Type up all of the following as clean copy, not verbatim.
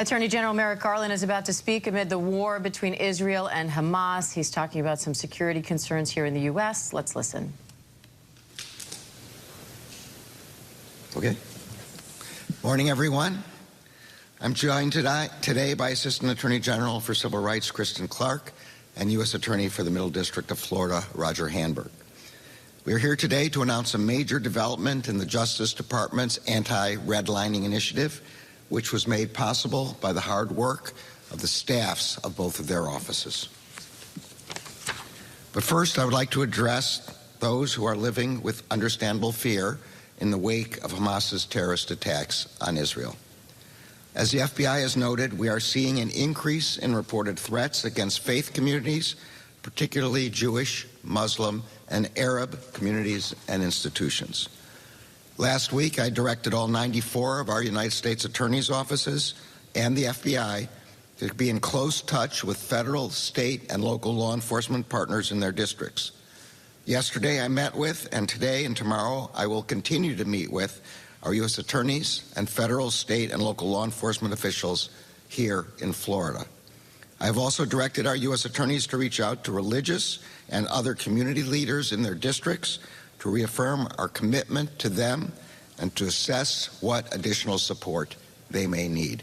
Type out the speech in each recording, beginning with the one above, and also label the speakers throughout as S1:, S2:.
S1: Attorney General Merrick Garland is about to speak amid the war between Israel and Hamas. He's talking about some security concerns here in the U.S. Let's listen.
S2: Okay. Morning, everyone. I'm joined today by Assistant Attorney General for Civil Rights, Kristen Clark, and U.S. Attorney for the Middle District of Florida, Roger Handberg. We are here today to announce a major development in the Justice Department's anti-redlining initiative, which was made possible by the hard work of the staffs of both of their offices. But first, I would like to address those who are living with understandable fear in the wake of Hamas's terrorist attacks on Israel. As the FBI has noted, we are seeing an increase in reported threats against faith communities, particularly Jewish, Muslim, and Arab communities and institutions. Last week, I directed all 94 of our United States attorneys' offices and the FBI to be in close touch with federal, state, and local law enforcement partners in their districts. Yesterday, I met with, and today and tomorrow, I will continue to meet with our U.S. attorneys and federal, state, and local law enforcement officials here in Florida. I have also directed our U.S. attorneys to reach out to religious and other community leaders in their districts to reaffirm our commitment to them and to assess what additional support they may need.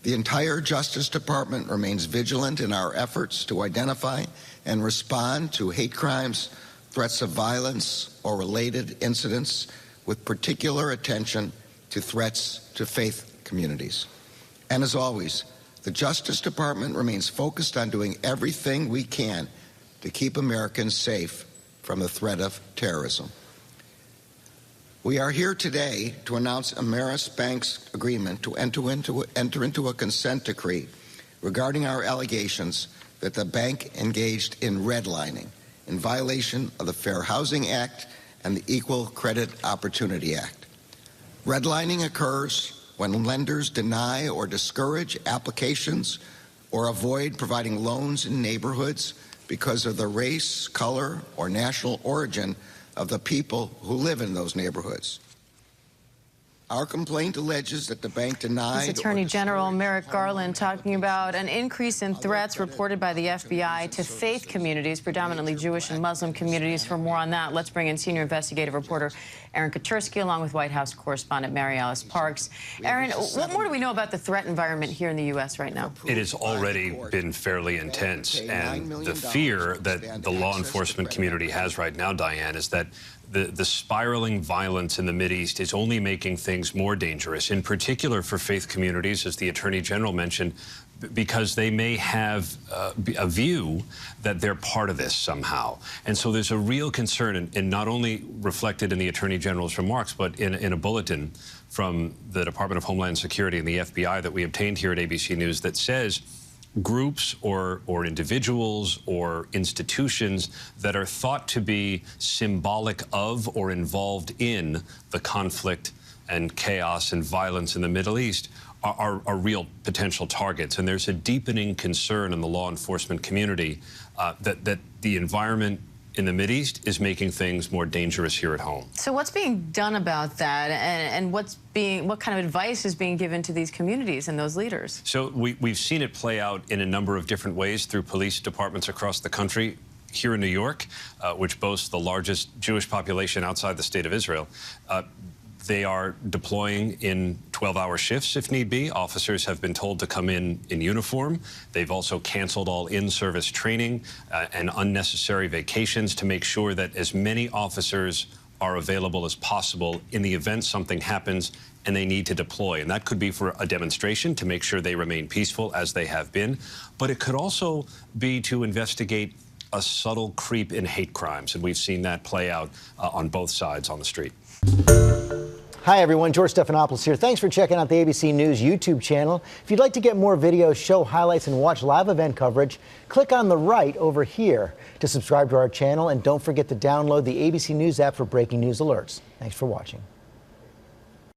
S2: The entire Justice Department remains vigilant in our efforts to identify and respond to hate crimes, threats of violence, or related incidents, with particular attention to threats to faith communities. And as always, the Justice Department remains focused on doing everything we can to keep Americans safe from the threat of terrorism. We are here today to announce Ameris Bank's agreement to enter into a consent decree regarding our allegations that the bank engaged in redlining in violation of the Fair Housing Act and the Equal Credit Opportunity Act. Redlining occurs when lenders deny or discourage applications or avoid providing loans in neighborhoods because of the race, color, or national origin of the people who live in those neighborhoods. Our complaint alleges that the bank denied.
S1: This Attorney General Merrick Garland talking about an increase in threats reported by the FBI to faith communities, predominantly Jewish and Muslim communities. For more on that, let's bring in senior investigative reporter Aaron Katersky, along with White House correspondent Mary Alice Parks. Aaron, what more do we know about the threat environment here in the U.S. right now?
S3: It has already been fairly intense, and the fear that the law enforcement community has right now, Diane, is that the spiraling violence in the Mideast is only making things more dangerous, in particular for faith communities, as the Attorney General mentioned, because they may have a view that they're part of this somehow. And so there's a real concern, and not only reflected in the Attorney General's remarks, but in a bulletin from the Department of Homeland Security and the FBI that we obtained here at ABC News that says groups or individuals or institutions that are thought to be symbolic of or involved in the conflict and chaos and violence in the Middle East are real potential targets. And there's a deepening concern in the law enforcement community that the environment in the Mideast is making things more dangerous here at home.
S1: So what's being done about that, and what kind of advice is being given to these communities and those leaders? So
S3: we've seen it play out in a number of different ways through police departments across the country. Here in New York, which boasts the largest Jewish population outside the state of Israel, they are deploying in 12-hour shifts if need be. Officers have been told to come in uniform. They've also canceled all in-service training and unnecessary vacations to make sure that as many officers are available as possible in the event something happens and they need to deploy. And that could be for a demonstration to make sure they remain peaceful, as they have been. But it could also be to investigate a subtle creep in hate crimes. And we've seen that play out on both sides on the street.
S4: Hi, everyone. George Stephanopoulos here. Thanks for checking out the ABC News YouTube channel. If you'd like to get more videos, show highlights, and watch live event coverage, click on the right over here to subscribe to our channel. And don't forget to download the ABC News app for breaking news alerts. Thanks for watching.